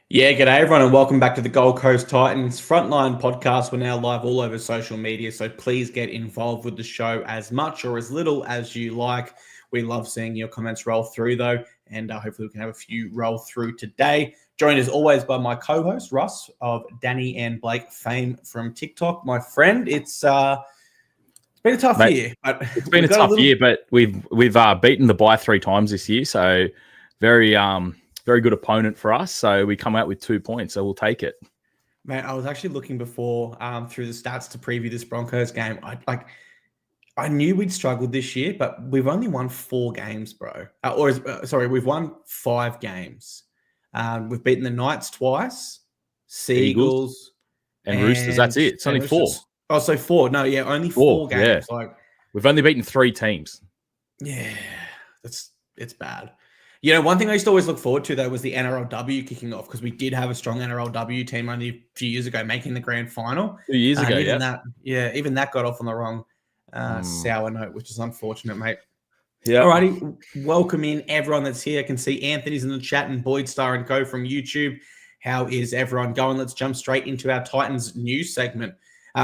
Yeah, g'day everyone, and welcome back to the Gold Coast Titans Frontline podcast. We're now live all over social media, so please get involved with the show as much or as little as you like. We love seeing your comments roll through, though, and hopefully we can have a few roll through today. Joined as always by my co-host Russ of Dani and Blake fame from TikTok. My friend, it's been a tough year. But it's been a tough year, but we've beaten the bye 3 times this year, so very good opponent for us. So we come out with 2 points, so we'll take it. Man, I was actually looking before through the stats to preview this Broncos game. I knew we'd struggled this year, but we've only won 4 games, bro. We've won 5 games. We've beaten the Knights twice, Seagulls, and Roosters. That's it. It's only 4. Oh, so 4. No, yeah, only 4 games. Yeah. We've only beaten 3 teams. Yeah, it's bad. You know, one thing I used to always look forward to, though, was the NRLW kicking off, because we did have a strong NRLW team only a few years ago making the grand final. 2 years ago, even that got off on the wrong sour note, which is unfortunate, mate. Yeah. Alrighty, welcome in everyone that's here. I can see Anthony's in the chat and Boyd Star and Co from YouTube. How is everyone going? Let's jump straight into our Titans news segment.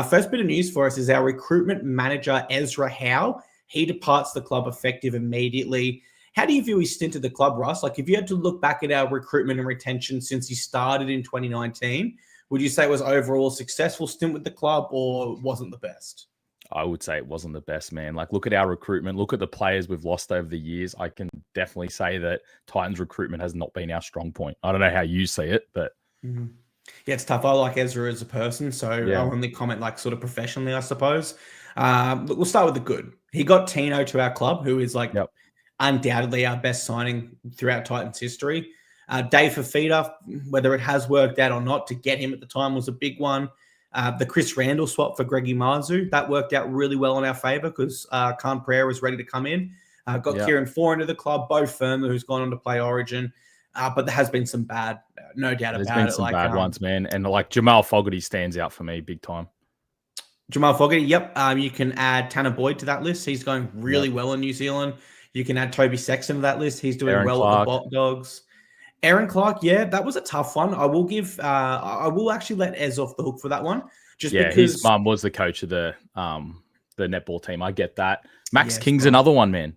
First bit of news for us is our recruitment manager, Ezra Howe. He departs the club effective immediately. How do you view his stint at the club, Russ? Like, if you had to look back at our recruitment and retention since he started in 2019, would you say it was overall a successful stint with the club, or wasn't the best? I would say it wasn't the best, man. Like, look at our recruitment. Look at the players we've lost over the years. I can definitely say that Titans recruitment has not been our strong point. I don't know how you see it, but... Mm-hmm. Yeah, it's tough. I like Ezra as a person, so I'll only comment like sort of professionally, I suppose. Look, we'll start with the good. He got Tino to our club, who is like... undoubtedly our best signing throughout Titans history. Dave Fafita, whether it has worked out or not, to get him at the time was a big one. The Chris Randall swap for Greggy Marzu, that worked out really well in our favour because Khan Pereira was ready to come in. Got Kieran Four into the club, Bo Firma, who's gone on to play Origin. But there has been some bad, no doubt about it. There's been some bad ones, man. And like Jamal Fogarty stands out for me big time. Jamal Fogarty, yep. You can add Tanner Boyd to that list. He's going really well in New Zealand. You can add Toby Sexton to that list. He's doing well with the Bot Dogs. Aaron Clark, yeah, that was a tough one. I will actually let Ez off the hook for that one. Because his mum was the coach of the netball team. I get that. Max King's another one, man.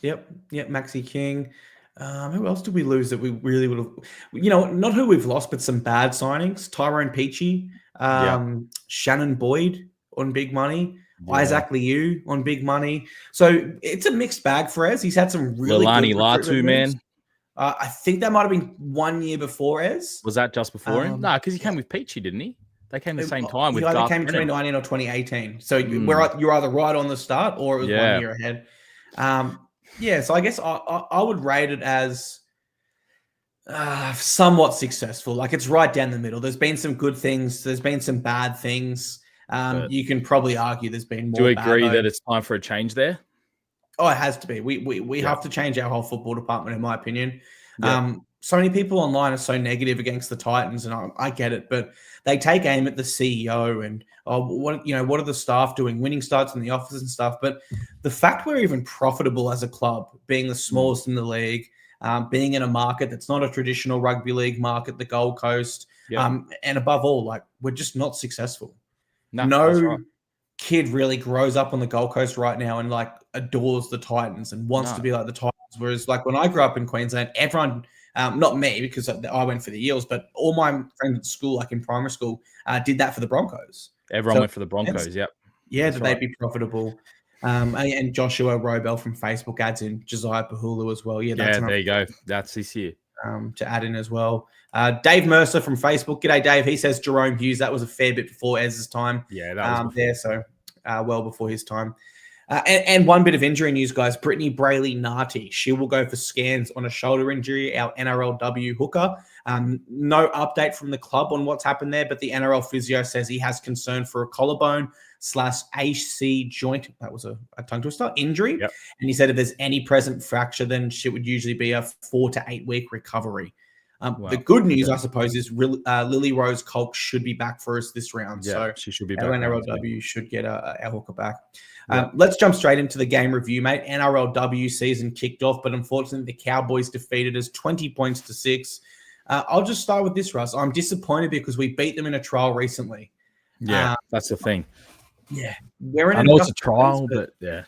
Yep, Maxi King. Who else did we lose that we really would have? You know, not who we've lost, but some bad signings. Tyrone Peachy, Shannon Boyd on big money. Isaac Liu on big money. So it's a mixed bag for Ez. He's had some really Lilani good Latu, man. I think that might have been 1 year before Ez. Was that just before him? No, because he came with Peachy, didn't he? They came the same time. He either came in 2019 or 2018. So you're either right on the start or it was 1 year ahead. So I guess I would rate it as somewhat successful. Like, it's right down the middle. There's been some good things. There's been some bad things. You can probably argue there's been more. Do you agree that it's time for a change there? Oh, it has to be. We have to change our whole football department, in my opinion. So many people online are so negative against the Titans, and I get it, but they take aim at the CEO and what are the staff doing? Winning starts in the office and stuff. But the fact we're even profitable as a club, being the smallest in the league, being in a market that's not a traditional rugby league market, the Gold Coast, and above all, like, we're just not successful. No kid really grows up on the Gold Coast right now and like adores the Titans and wants to be like the Titans. Whereas like when I grew up in Queensland, everyone, not me because I went for the Eels, but all my friends at school, like in primary school, did that for the Broncos. Everyone went for the Broncos. Yep. Yeah, they'd be profitable. And Joshua Robel from Facebook adds in Josiah Pahulu as well. Yeah, there you go. That's this year. To add in as well. Dave Mercer from Facebook. G'day, Dave. He says Jerome Hughes. That was a fair bit before Ez's time. Yeah, that was there. So well before his time. And one bit of injury news, guys. Brittany Brayley Narty. She will go for scans on a shoulder injury, our NRLW hooker. No update from the club on what's happened there, but the NRL physio says he has concern for a collarbone/AC joint. That was a tongue twister injury. Yep. And he said if there's any present fracture, then it would usually be a 4 to 8 week recovery. The good news, I suppose, is Lily Rose Colk should be back for us this round. Yeah, so she should be back. Our NRLW should get our hooker back. Yeah. Let's jump straight into the game review, mate. NRLW season kicked off, but unfortunately the Cowboys defeated us 20 points to 6. I'll just start with this, Russ. I'm disappointed because we beat them in a trial recently. Yeah, that's the thing. Yeah. I know it's a trial, but yeah.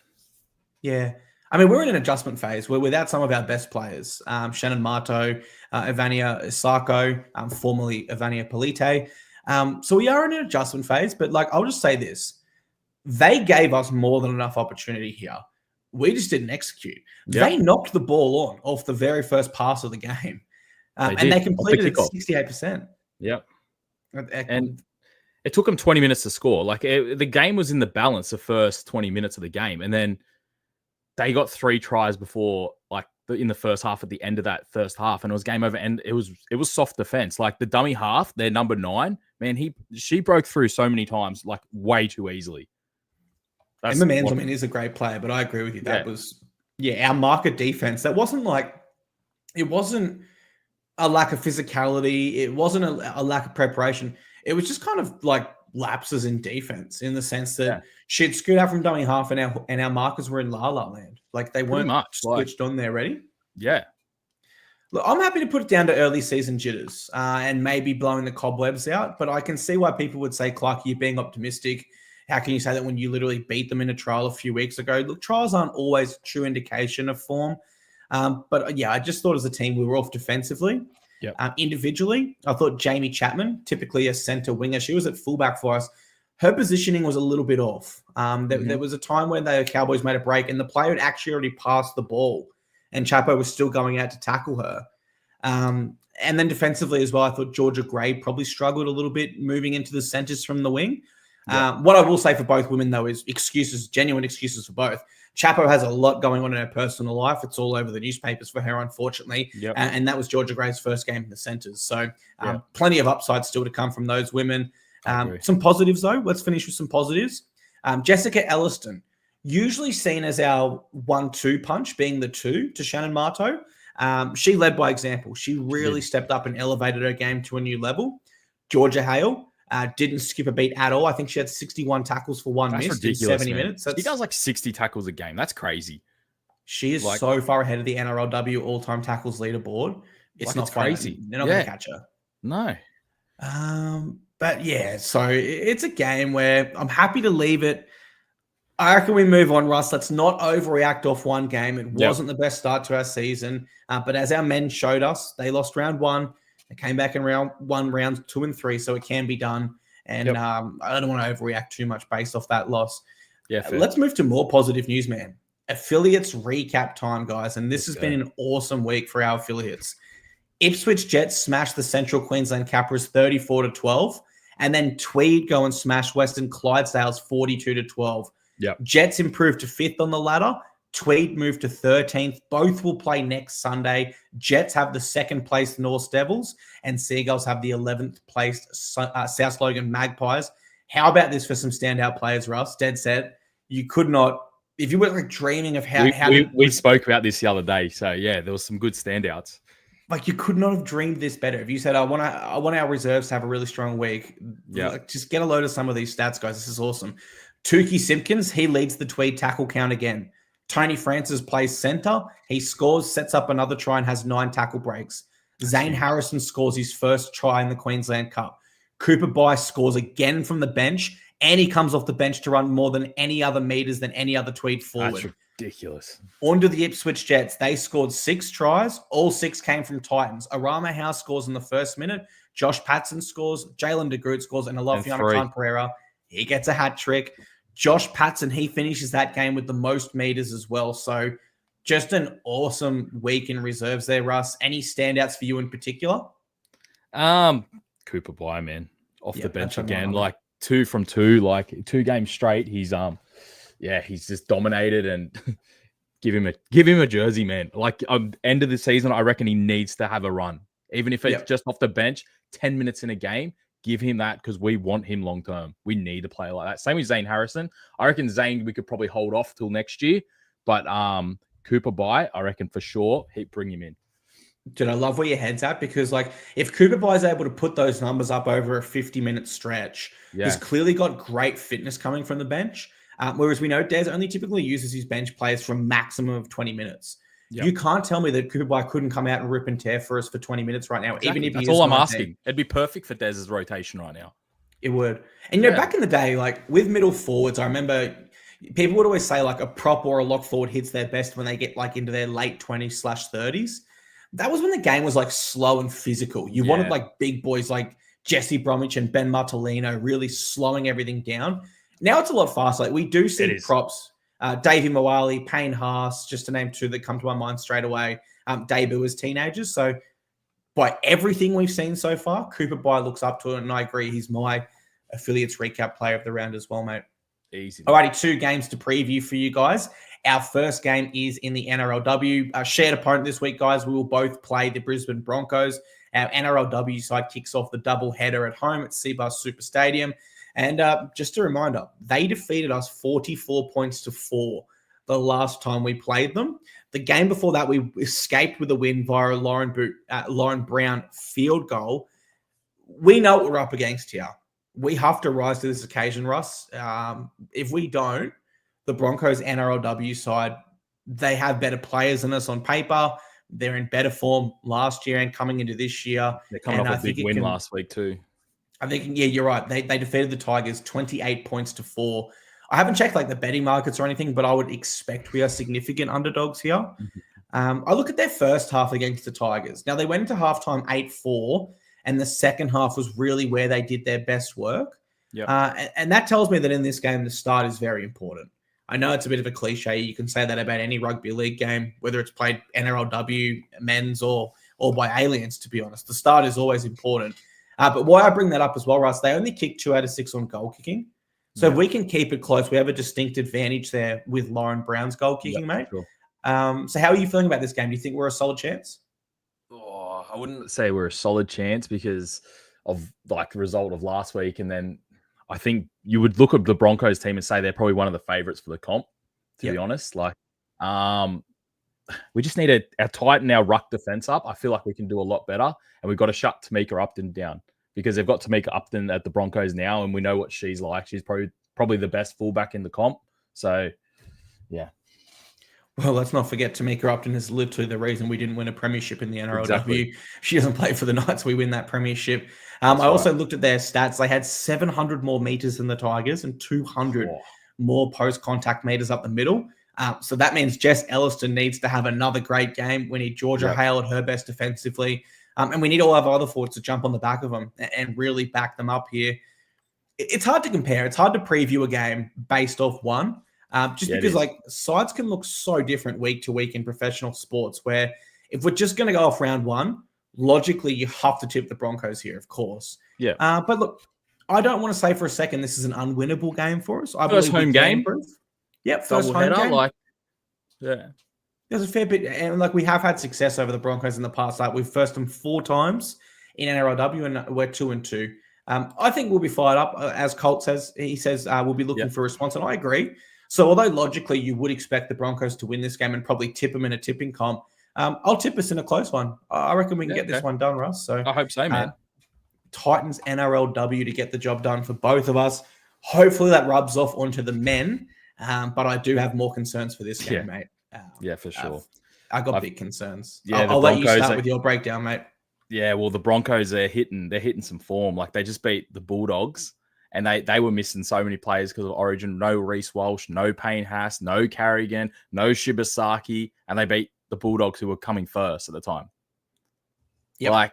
Yeah. I mean, we're in an adjustment phase. We're without some of our best players. Shannon Marto, Ivania Isako, formerly Ivania Polite. So we are in an adjustment phase, but I'll just say this. They gave us more than enough opportunity here. We just didn't execute. Yep. They knocked the ball on off the very first pass of the game. And they completed it 68%. Yep. And it took them 20 minutes to score. The game was in the balance the first 20 minutes of the game. And then they got 3 tries before, in the first half, at the end of that first half, and it was game over. And it was soft defense. The dummy half, their number 9, man, she broke through so many times, way too easily. Emma Manzelman is a great player, but I agree with you. That was our market defense. That wasn't it wasn't a lack of physicality. It wasn't a lack of preparation. It was just kind of lapses in defense, in the sense that she'd screwed out from dummy half, and our markers were in La La land. They weren't switched on there ready. Yeah. Look, I'm happy to put it down to early season jitters and maybe blowing the cobwebs out, but I can see why people would say, Clarkey, you're being optimistic. How can you say that when you literally beat them in a trial a few weeks ago? Look, trials aren't always a true indication of form. But I just thought as a team we were off defensively. Yep. Individually, I thought Jamie Chapman, typically a center winger, she was at fullback for us. Her positioning was a little bit off. There was a time when the Cowboys made a break and the player had actually already passed the ball and Chapo was still going out to tackle her. And then defensively as well, I thought Georgia Gray probably struggled a little bit moving into the centers from the wing. What I will say for both women, though, is genuine excuses for both. Chapo has a lot going on in her personal life. It's all over the newspapers for her, unfortunately. Yep. And that was Georgia Gray's first game in the centers. So plenty of upside still to come from those women. Some positives, though. Let's finish with some positives. Jessica Elliston, usually seen as our 1-2 punch, being the 2 to Shannon Marto. She led by example. She really stepped up and elevated her game to a new level. Georgia Hale. Didn't skip a beat at all. I think she had 61 tackles for one miss in 70 minutes. She does 60 tackles a game. That's crazy. She is so far ahead of the NRLW all-time tackles leaderboard. It's not crazy. They're not going to catch her. No. But so it's a game where I'm happy to leave it. I reckon we move on, Russ. Let's not overreact off one game. It wasn't the best start to our season. But as our men showed us, they lost round 1. They came back in round 1, rounds 2 and 3, so it can be done. And I don't want to overreact too much based off that loss. Yeah, let's move to more positive news, man. Affiliates recap time, guys. And this has been an awesome week for our affiliates. Ipswich Jets smashed the Central Queensland Capras 34-12. And then Tweed go and smash Western Clydesdales 42-12. Yep. Jets improved to 5th on the ladder. Tweed moved to 13th. Both will play next Sunday. Jets have the 2nd place North Devils, and Seagulls have the 11th placed South Logan Magpies. How about this for some standout players, Russ? Dead set. You could not, if you were dreaming of how we spoke about this the other day. So there was some good standouts. You could not have dreamed this better. If you said, I want our reserves to have a really strong week. Just get a load of some of these stats, guys. This is awesome. Tukey Simpkins, he leads the Tweed tackle count again. Tony Francis plays center. He scores, sets up another try, and has 9 tackle breaks. Zane Harrison scores his first try in the Queensland Cup. Cooper Bice scores again from the bench, and he comes off the bench to run more than any other meters than any other Tweed forward. That's ridiculous. On to the Ipswich Jets. They scored 6 tries. All 6 came from Titans. Arama House scores in the first minute. Josh Patson scores. Jalen DeGroot scores. And Alofiana Khan Pereira, he gets a hat trick. Josh Patson, he finishes that game with the most meters as well. So just an awesome week in reserves there, Russ. Any standouts for you in particular? Cooper Bye, man. Off the bench again. 2 from 2, 2 games straight. He's he's just dominated, and give him a jersey, man. End of the season, I reckon he needs to have a run. Even if it's just off the bench, 10 minutes in a game. Give him that, because we want him long term. We need a player like that. Same with Zane Harrison. I reckon Zane we could probably hold off till next year. But Cooper Bye, I reckon for sure, bring him in. Dude, I love where your head's at because, like, if Cooper Bye is able to put those numbers up over a 50-minute stretch, he's clearly got great fitness coming from the bench. Whereas we know Des only typically uses his bench players for a maximum of 20 minutes. Yep. You can't tell me that Cooper Bye couldn't come out and rip and tear for us for 20 minutes right now, even if that's all I'm asking. It'd be perfect for Des's rotation right now. It would. And, you know, back in the day, like, with middle forwards, I remember people would always say, like, a prop or a lock forward hits their best when they get, like, into their late 20s/30s. That was when the game was, like, slow and physical. You wanted, like, big boys like Jesse Bromwich and Ben Martellino really slowing everything down. Now it's a lot faster. Like, we do see props. Davey Moali, Payne Haas, just to name two that come to my mind straight away, debut as teenagers. So by everything we've seen so far, Cooper Bye looks up to it, and I agree he's my affiliates recap player of the round as well, mate. Easy. Alrighty, 2 games to preview for you guys. Our first game is in the NRLW. Our shared opponent this week, guys. We will both play the Brisbane Broncos. Our NRLW side kicks off the double header at home at Seabus Super Stadium. And just a reminder, they defeated us 44 points to 4 the last time we played them. The game before that, we escaped with a win via a Lauren Brown field goal. We know what we're up against here. We have to rise to this occasion, Russ. If we don't, the Broncos NRLW side, they have better players than us on paper. They're in better form last year and coming into this year. They're coming off a big win last week too. I think, yeah, you're right. They defeated the Tigers 28 points to 4. I haven't checked like the betting markets or anything, but I would expect we are significant underdogs here. I look at their first half against the Tigers. Now, they went into halftime 8-4, and the second half was really where they did their best work. And that tells me that in this game, the start is very important. I know it's a bit of a cliche. You can say that about any rugby league game, whether it's played NRLW, men's, or by aliens, to be honest. The start is always important. But why I bring that up as well, Russ, they only kicked 2 out of 6 on goal kicking. So if we can keep it close, we have a distinct advantage there with Lauren Brown's goal kicking, mate. Sure. So how are you feeling about this game? Do you think we're a solid chance? Oh, I wouldn't say we're a solid chance because of like the result of last week. And then I think you would look at the Broncos team and say they're probably one of the favorites for the comp, to be honest. Like, we just need to tighten our ruck defense up. I feel like we can do a lot better. And we've got to shut Tamika Upton down because they've got Tamika Upton at the Broncos now, and we know what she's like. She's probably the best fullback in the comp. So, yeah. Well, let's not forget Tamika Upton is literally the reason we didn't win a premiership in the NRLW. Exactly. She doesn't play for the Knights. We win that premiership. I also looked at their stats. They had 700 more meters than the Tigers and 200 more post-contact meters up the middle. So that means Jess Elliston needs to have another great game. We need Georgia Hale at her best defensively. And we need all of our other forwards to jump on the back of them and really back them up here. It's hard to compare. It's hard to preview a game based off one. Because like sides can look so different week to week in professional sports where if we're just going to go off round one, logically you have to tip the Broncos here, of course. Yeah. But look, I don't want to say for a second this is an unwinnable game for us. First home game. Yep, first home game. There's a fair bit, and like we have had success over the Broncos in the past. Like we've first them 4 times in NRLW, and we're 2-2. I think we'll be fired up, as Colt says. He says we'll be looking for a response, and I agree. So although logically you would expect the Broncos to win this game and probably tip them in a tipping comp, I'll tip us in a close one. I reckon we can get this one done, Russ. So I hope so, man. Titans NRLW to get the job done for both of us. Hopefully that rubs off onto the men, but I do have more concerns for this game, mate. For sure. I got big concerns. Yeah, I'll let you start with your breakdown, mate. Yeah, well, the Broncos they're hitting some form. Like they just beat the Bulldogs, and they were missing so many players because of Origin. No Reece Walsh, no Payne Haas, no Carrigan, no Shibasaki, and they beat the Bulldogs who were coming first at the time. Yeah,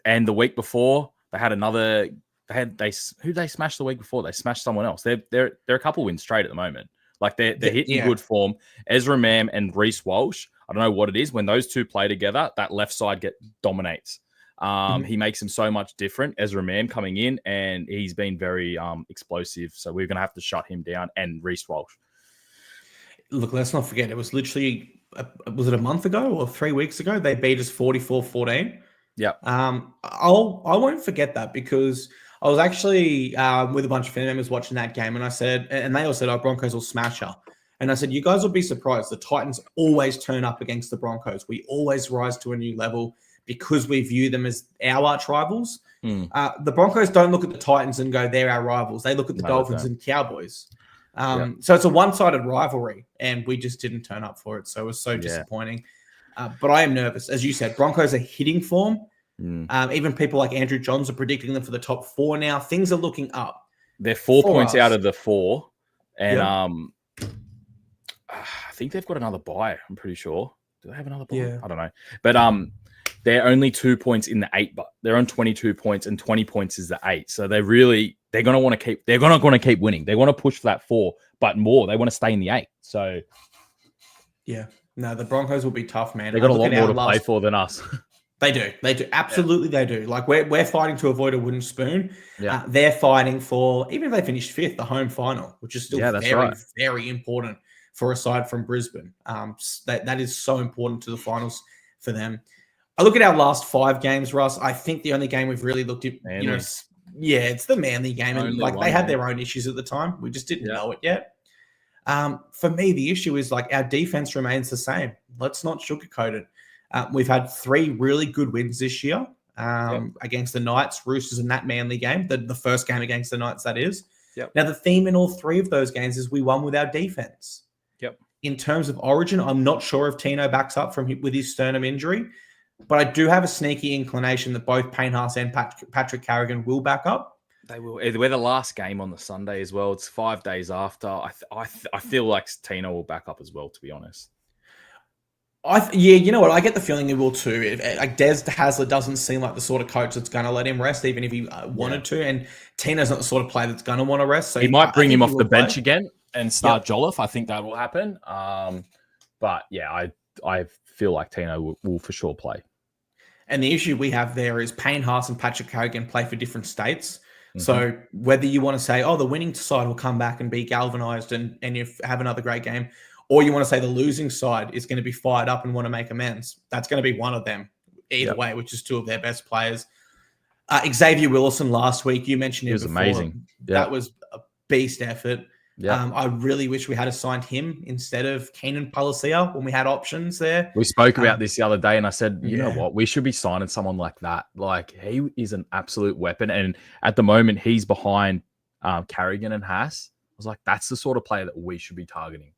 and the week before they had another. Who they smashed the week before? They smashed someone else. They're a couple wins straight at the moment. Like they're hitting good form. Ezra Mam and Reece Walsh. I don't know what it is. When those two play together, that left side dominates. He makes him so much different. Ezra Mam coming in, and he's been very explosive. So we're going to have to shut him down and Reece Walsh. Look, let's not forget. It was literally, was it a month ago or 3 weeks ago? They beat us 44-14. Yeah. I won't forget that because I was actually with a bunch of family members watching that game, and I said, and they all said, "Oh, Broncos will smash her." And I said, you guys will be surprised. The Titans always turn up against the Broncos. We always rise to a new level because we view them as our arch rivals. The Broncos don't look at the Titans and go, they're our rivals. They look at the Dolphins and Cowboys. So it's a one-sided rivalry, and we just didn't turn up for it. So it was so disappointing. But I am nervous. As you said, Broncos are hitting form. Even people like Andrew Johns are predicting them for the top 4 now. Things are looking up. They're 4 points out of the 4. And I think they've got another bye, I'm pretty sure. Do they have another bye? Yeah. I don't know. But they're only 2 points in the 8, but they're on 22 points, and 20 points is the 8. So they're gonna want to keep winning. They want to push for that 4, but more. They want to stay in the 8. So no, the Broncos will be tough, man. They got a lot more to play for than us. They do. Absolutely, they do. Like we're fighting to avoid a wooden spoon. They're fighting for, even if they finished 5th, the home final, which is still very important for a side from Brisbane. That is so important to the finals for them. I look at our last 5 games, Russ. I think the only game we've really looked at, it's the Manly game, and they had their own issues at the time. We just didn't know it yet. For me, the issue is our defense remains the same. Let's not sugarcoat it. We've had 3 really good wins this year against the Knights, Roosters, and that Manly game, the first game against the Knights, that is. Now, the theme in all 3 of those games is we won with our defense. In terms of Origin, I'm not sure if Tino backs up with his sternum injury, but I do have a sneaky inclination that both Payne Haas and Patrick Carrigan will back up. They will. We're the last game on the Sunday as well. It's 5 days after. I feel like Tino will back up as well, to be honest. You know what? I get the feeling he will too. Des Hasler doesn't seem like the sort of coach that's going to let him rest, even if he wanted to. And Tino's not the sort of player that's going to want to rest. So he might bring him off the bench again and start Jolliffe. I think that will happen. But yeah, I feel like Tino will for sure play. And the issue we have there is Payne Haas and Patrick Carrigan play for different states. So whether you want to say, the winning side will come back and be galvanized and you have another great game, or you want to say the losing side is going to be fired up and want to make amends, that's going to be one of them either way, which is 2 of their best players. Xavier Willison last week, you mentioned him. It was amazing. That was a beast effort. I really wish we had assigned him instead of Keenan Palacia when we had options there. We spoke about this the other day, and I said, you know what? We should be signing someone like that. Like, he is an absolute weapon. And at the moment, he's behind Carrigan and Haas. I was like, that's the sort of player that we should be targeting.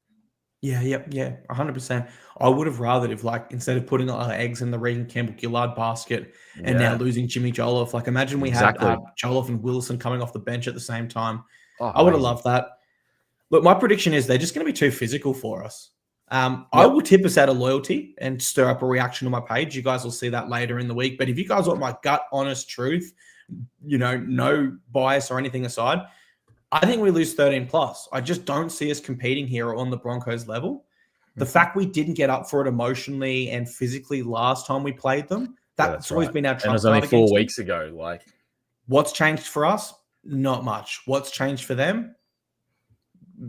Yeah, 100%. I would have rather if, instead of putting our eggs in the Regan Campbell-Gillard basket and now losing Jimmy Jolliffe, imagine we had Jolliffe and Wilson coming off the bench at the same time. I would have loved that. Look, my prediction is they're just going to be too physical for us. I will tip us out of loyalty and stir up a reaction on my page. You guys will see that later in the week. But if you guys want my gut, honest truth, no bias or anything aside, I think we lose 13 plus. I just don't see us competing here on the Broncos level. The fact we didn't get up for it emotionally and physically last time we played them, that's always been our trump. And it was only 4 weeks ago. What's changed for us? Not much. What's changed for them?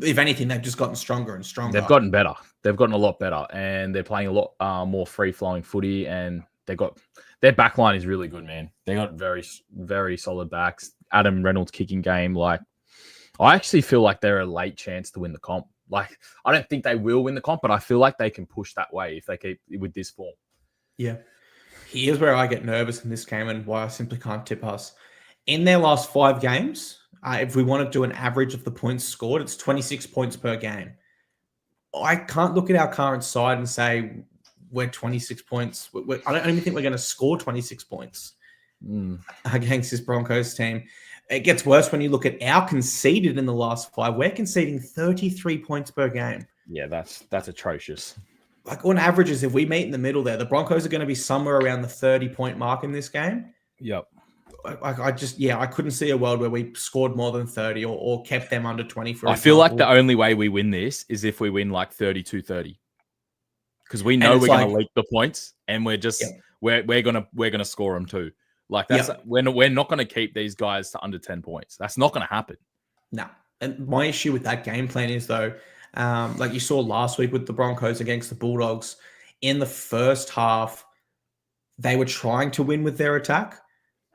If anything, they've just gotten stronger and stronger. They've gotten better. They've gotten a lot better, and they're playing a lot more free-flowing footy, and their back line is really good, man. They got very, very solid backs. Adam Reynolds kicking game. I actually feel like they're a late chance to win the comp. I don't think they will win the comp, but I feel like they can push that way if they keep with this form. Yeah. Here's where I get nervous in this game and why I simply can't tip us. In their last 5 games, if we want to do an average of the points scored, it's 26 points per game. I can't look at our current side and say we're 26 points. I don't even think we're going to score 26 points against this Broncos team. It gets worse when you look at our conceded in the last 5. We're conceding 33 points per game. Yeah, that's atrocious. On averages, if we meet in the middle there, the Broncos are going to be somewhere around the 30-point mark in this game. Yep. I couldn't see a world where we scored more than 30 or kept them under 20. I feel like the only way we win this is if we win 32-30. Because we know we're going to leak the points, and we're just we're gonna score them too. We're not going to keep these guys to under 10 points. That's not going to happen. No. And my issue with that game plan is, though, like you saw last week with the Broncos against the Bulldogs, in the first half, they were trying to win with their attack.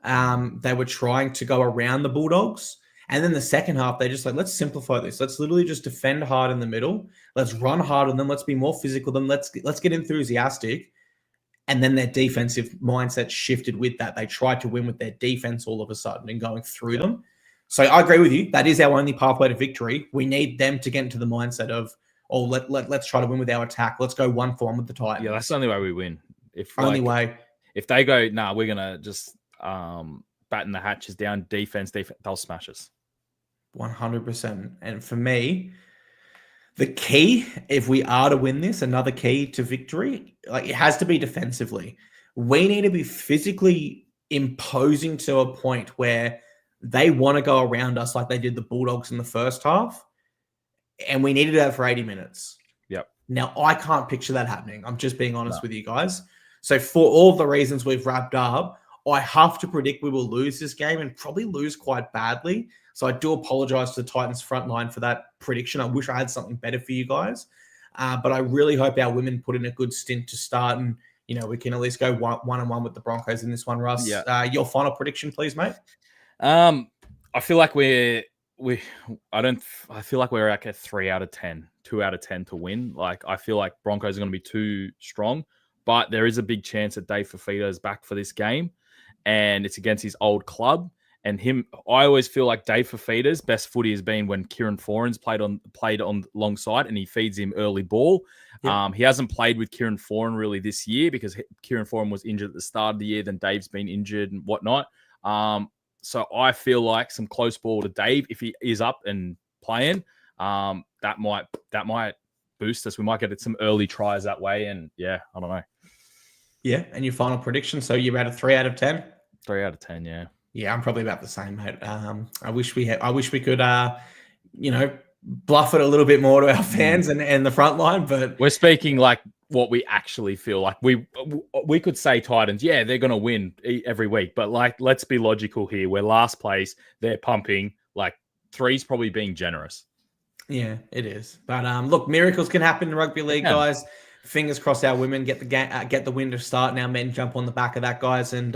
They were trying to go around the Bulldogs. And then the second half, they just like, let's simplify this. Let's literally just defend hard in the middle. Let's run hard on them. Let's be more physical. Then let's get enthusiastic. And then their defensive mindset shifted with that. They tried to win with their defense all of a sudden and going through them. So I agree with you. That is our only pathway to victory. We need them to get into the mindset of, oh, let's try to win with our attack. Let's go 1-for-1 with the Titans. Yeah, that's the only way we win. Only way. If they go, we're going to just batten the hatches down, defense, they'll smash us. 100%. And for me, the key, if we are to win this, another key to victory, like it has to be defensively. We need to be physically imposing to a point where they want to go around us like they did the Bulldogs in the first half. And we needed that for 80 minutes. Yep. Now, I can't picture that happening. I'm just being honest with you guys. So for all the reasons we've wrapped up, I have to predict we will lose this game and probably lose quite badly. So I do apologize to the Titans Frontline for that prediction. I wish I had something better for you guys. But I really hope our women put in a good stint to start and, we can at least go 1-1 with the Broncos in this one, Russ. Yeah. Your final prediction, please, mate. I feel like I feel like we're like a 3 out of 10, 2 out of 10 to win. Like, I feel like Broncos are going to be too strong, but there is a big chance that Dave Fafita is back for this game, and it's against his old club. And I always feel like Dave Fafita's best footy has been when Kieran Foran's played on alongside, and he feeds him early ball. Yep. He hasn't played with Kieran Foran really this year because Kieran Foran was injured at the start of the year. Then Dave's been injured and whatnot. So I feel like some close ball to Dave, if he is up and playing, that might boost us. We might get some early tries that way. And I don't know. Yeah. And your final prediction? So you're about a 3 out of 10? 3 out of 10. Yeah. Yeah, I'm probably about the same, mate. I wish we could, bluff it a little bit more to our fans and the front line, but we're speaking like what we actually feel like. We could say Titans, they're going to win every week, but like, let's be logical here. We're last place. They're pumping. Like, 3's probably being generous. Yeah, it is. But look, miracles can happen in rugby league, guys. Fingers crossed our women get the win to start, and our men jump on the back of that, guys. And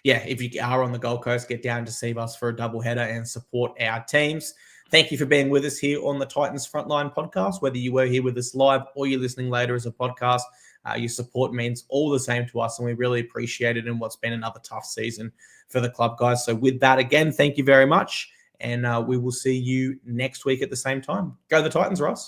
if you are on the Gold Coast, get down to see us for a double header and support our teams. Thank you for being with us here on the Titans Frontline podcast. Whether you were here with us live or you're listening later as a podcast, your support means all the same to us, and we really appreciate it in what's been another tough season for the club, guys. So with that, again, thank you very much, and we will see you next week at the same time. Go the Titans, Russ.